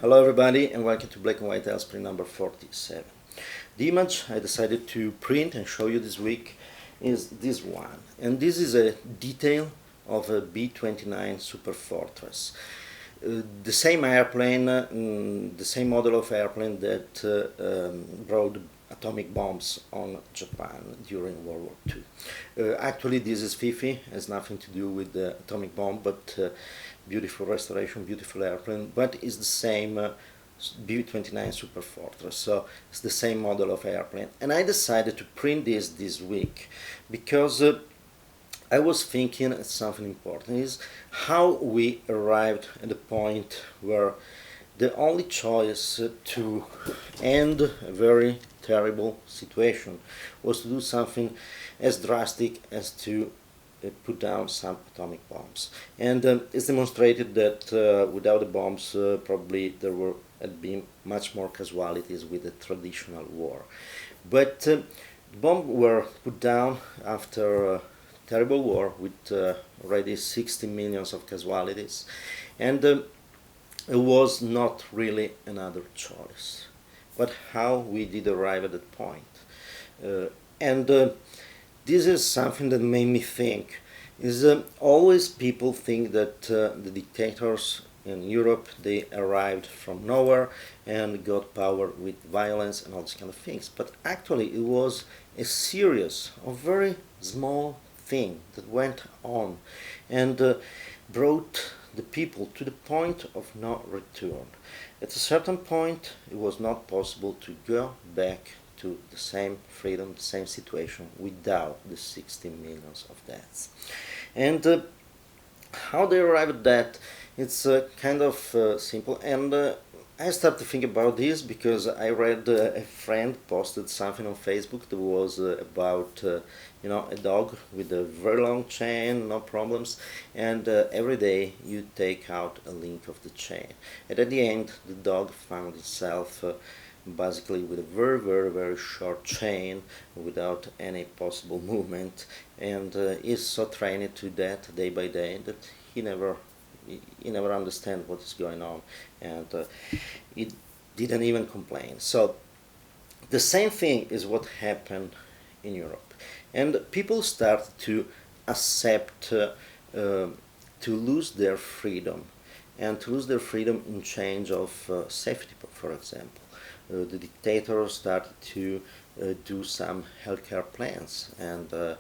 Hello everybody and welcome to BWTales print number 47. The image I decided to print and show you this week is this one, and this is a detail of a B-29 Super Fortress. The same airplane, the same model of airplane that brought atomic bombs on Japan during World War II. Actually, this is Fifi, has nothing to do with the atomic bomb, but beautiful restoration, beautiful airplane, but it's the same B-29 Super Fortress, so it's the same model of airplane. And I decided to print this week because I was thinking something important is how we arrived at the point where the only choice to end a very terrible situation was to do something as drastic as to put down some atomic bombs. And it's demonstrated that without the bombs probably there would have been much more casualties with the traditional war. But the bombs were put down after a terrible war with already 60 millions of casualties, and it was not really another choice. But how we did arrive at that point. And this is something that made me think, is always people think that the dictators in Europe, they arrived from nowhere and got power with violence and all these kind of things. But actually it was a series of very small things that went on and brought the people to the point of no return. At a certain point it was not possible to go back to the same freedom, the same situation without the 60 millions of deaths. And how they arrived at that, it's kind of simple. And I started to think about this because I read a friend posted something on Facebook that was about a dog with a very long chain, no problems, and every day you take out a link of the chain, and at the end the dog found itself basically with a very short chain without any possible movement, and is so trained to that day by day that he never understand what is going on, and it didn't even complain. So the same thing is what happened in Europe, and people start to accept to lose their freedom, and to lose their freedom in change of safety, for example. The dictators started to do some healthcare plans, and the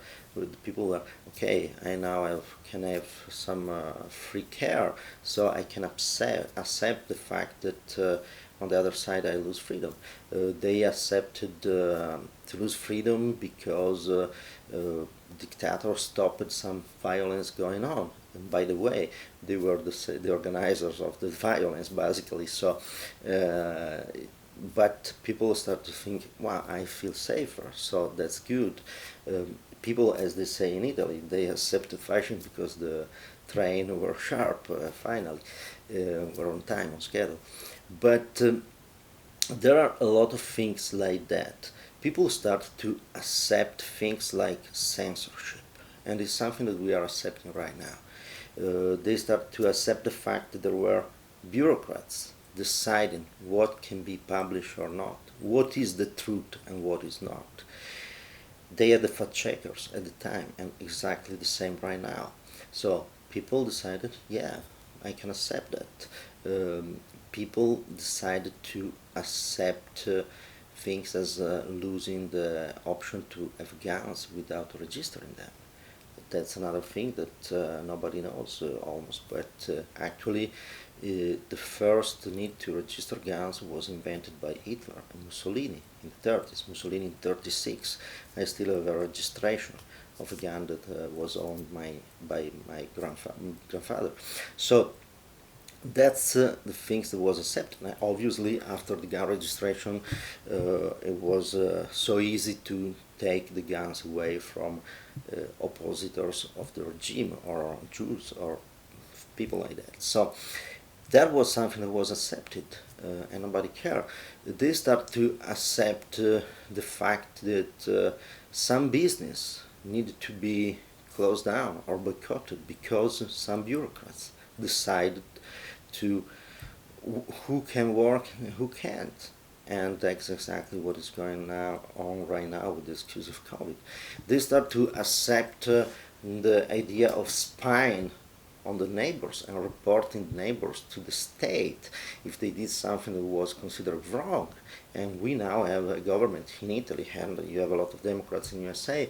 people were, okay, I now can have some free care, so I can accept the fact that on the other side I lose freedom. They accepted to lose freedom because dictators stopped some violence going on. And by the way, they were the organizers of the violence, basically. So but people start to think, wow, I feel safer, so that's good. People, as they say in Italy, they accepted fashion because the train were sharp, finally, were on time, on schedule. But there are a lot of things like that. People start to accept things like censorship, and it's something that we are accepting right now. They start to accept the fact that there were bureaucrats deciding what can be published or not, what is the truth and what is not. They are the fact checkers at the time, and exactly the same right now. So people decided, yeah, I can accept that. People decided to accept things as losing the option to have guns without registering them. That's another thing that nobody knows almost, but actually the first need to register guns was invented by Hitler and Mussolini in the 30s. Mussolini in 36. I still have a registration of a gun that was owned by my grandfather. So that's the things that was accepted. Now, obviously, after the gun registration, it was so easy to take the guns away from oppositors of the regime, or Jews, or people like that. So that was something that was accepted, and nobody cared. They start to accept the fact that some business needed to be closed down or boycotted because some bureaucrats decided to who can work and who can't. And that's exactly what is going on right now with the excuse of COVID. They start to accept the idea of spying on the neighbors and reporting the neighbors to the state if they did something that was considered wrong. And we now have a government in Italy, and you have a lot of Democrats in USA,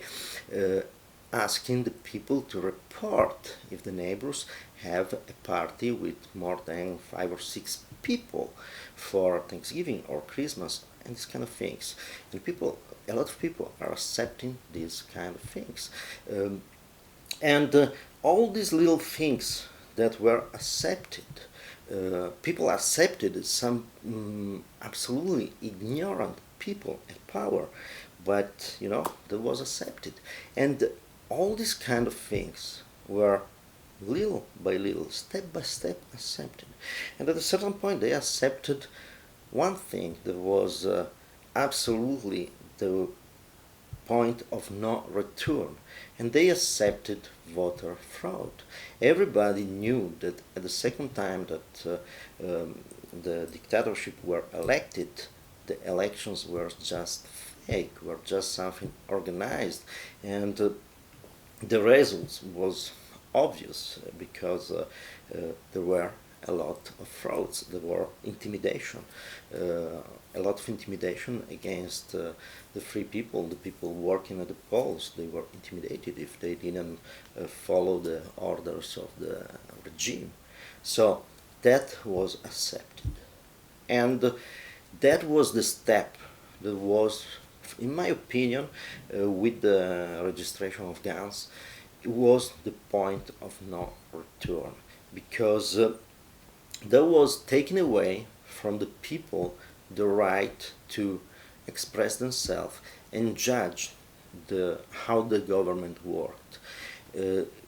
asking the people to report if the neighbors have a party with more than 5 or 6 people for Thanksgiving or Christmas and these kind of things. And a lot of people are accepting these kind of things. And all these little things that were accepted, people accepted some absolutely ignorant people at power, but that was accepted. And all these kind of things were little by little, step by step accepted. And at a certain point they accepted one thing that was absolutely the point of no return, and they accepted voter fraud. Everybody knew that at the second time that the dictatorship were elected, the elections were just fake, were just something organized, and the results was obvious because there were a lot of frauds. There were intimidation, a lot of intimidation against the free people, the people working at the polls. They were intimidated if they didn't follow the orders of the regime. So that was accepted. And that was the step that was, in my opinion, with the registration of guns, it was the point of no return, because that was taken away from the people the right to express themselves and judge how the government worked.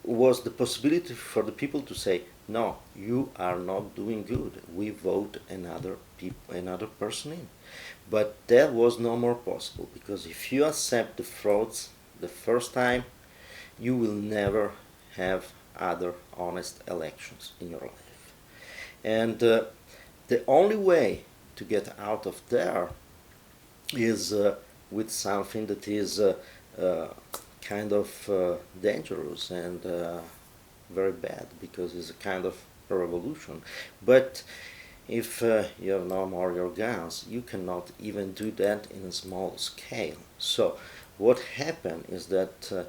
Was the possibility for the people to say, no, you are not doing good, we vote another person in. But that was no more possible, because if you accept the frauds the first time, you will never have other honest elections in your life. And the only way to get out of there is with something that is kind of dangerous and very bad, because it's a kind of a revolution. But if you have no more your guns, you cannot even do that in a small scale. So what happened is that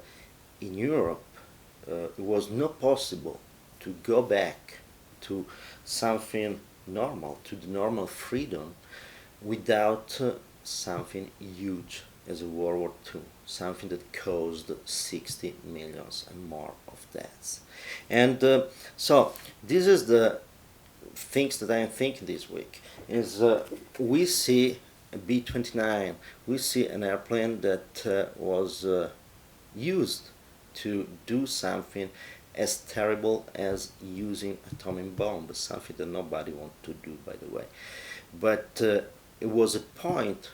in Europe it was not possible to go back to something normal, to the normal freedom, without something huge as a World War II, something that caused 60 million and more of deaths. And so this is the things that I am thinking this week, is we see a B-29, we see an airplane that was used to do something as terrible as using atomic bomb, something that nobody wants to do, by the way. But it was a point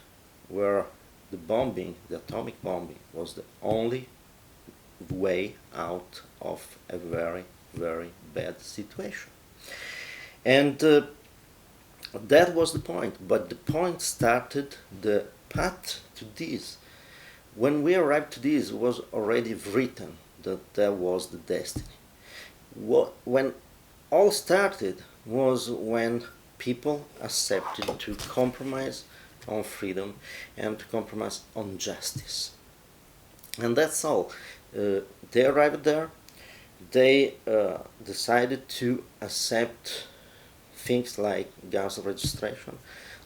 where the bombing, the atomic bombing, was the only way out of a very, very bad situation. And that was the point. But the point started the path to this. When we arrived to this, it was already written that that was the destiny. When all started was when people accepted to compromise on freedom and to compromise on justice. And that's all. They arrived there. They decided to accept things like guns registration,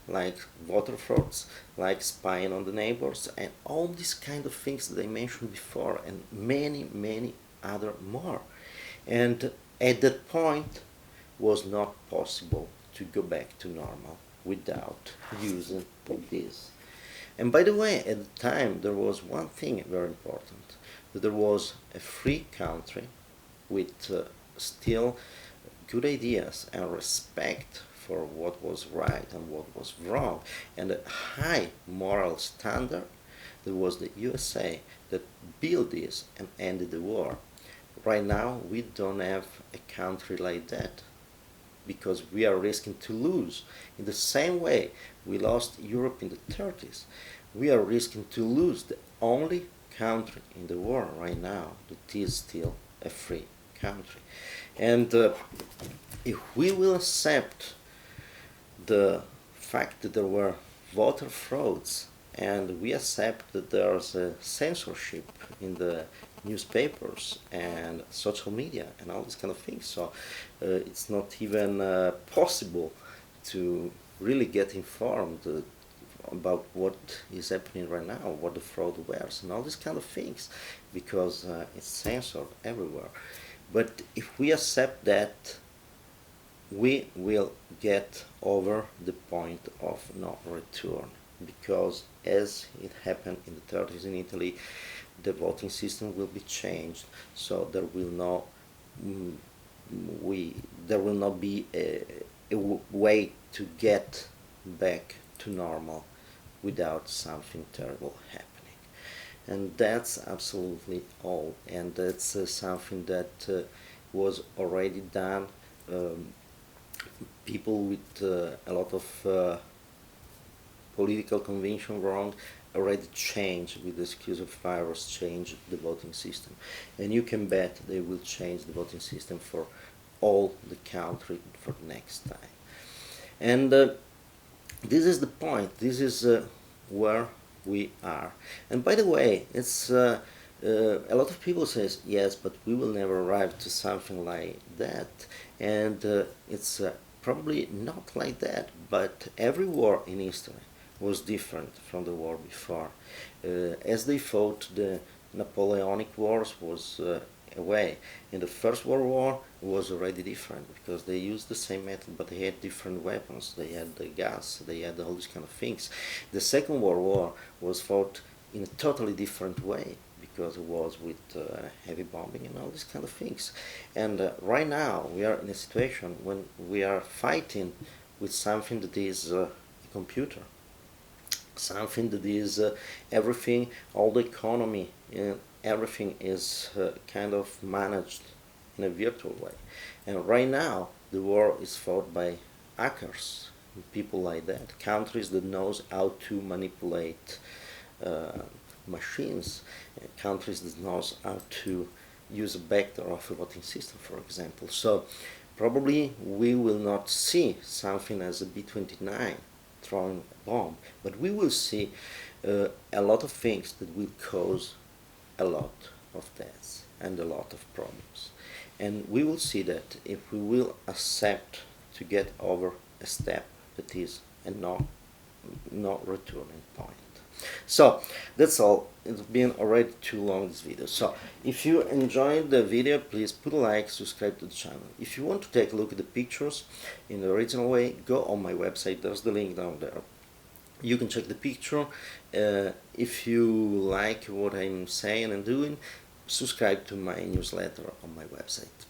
like voter frauds, like spying on the neighbors, and all these kind of things that I mentioned before, and many, many other more. And at that point was not possible to go back to normal without using this. And by the way, at the time there was one thing very important, that there was a free country with still good ideas and respect for what was right and what was wrong, and a high moral standard. There was the USA that built this and ended the war. Right now we don't have a country like that. because we are risking to lose. In the same way we lost Europe in the 30s, we are risking to lose the only country in the world right now that is still a free country. And if we will accept the fact that there were voter frauds, and we accept that there's a censorship in the newspapers and social media and all these kind of things, so it's not even possible to really get informed about what is happening right now, what the fraud was, and all these kind of things, because it's censored everywhere. But if we accept that, we will get over the point of no return, because as it happened in the 30s in Italy, the voting system will be changed, so there will not be a way to get back to normal without something terrible happening. And that's absolutely all, and that's something that was already done. People with a lot of political conviction wrong already changed, with the excuse of virus, change the voting system, and you can bet they will change the voting system for all the country for next time. And this is the point. This is where we are. And by the way, it's a lot of people says yes, but we will never arrive to something like that, and it's probably not like that. But every war in history was different from the war before. As they fought the Napoleonic Wars was a way. In the First World War it was already different, because they used the same method, but they had different weapons. They had the gas, they had all these kind of things. The Second World War was fought in a totally different way, because it was with heavy bombing and all these kind of things. And right now we are in a situation when we are fighting with something that is a computer, something that is everything, all the economy, everything is kind of managed in a virtual way. And right now the war is fought by hackers, people like that, countries that knows how to manipulate machines, countries that knows how to use a vector of a voting system, for example. So probably we will not see something as a B-29 throwing a bomb, but we will see a lot of things that will cause a lot of deaths and a lot of problems. And we will see that if we will accept to get over a step that is a no returning point. So that's all. It's been already too long, this video. So if you enjoyed the video, please put a like, subscribe to the channel. If you want to take a look at the pictures in the original way, go on my website. There's the link down there. You can check the picture. If you like what I'm saying and doing, subscribe to my newsletter on my website.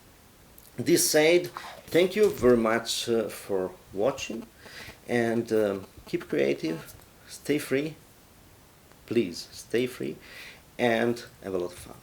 This said, thank you very much for watching, and keep creative, stay free. Please stay free and have a lot of fun.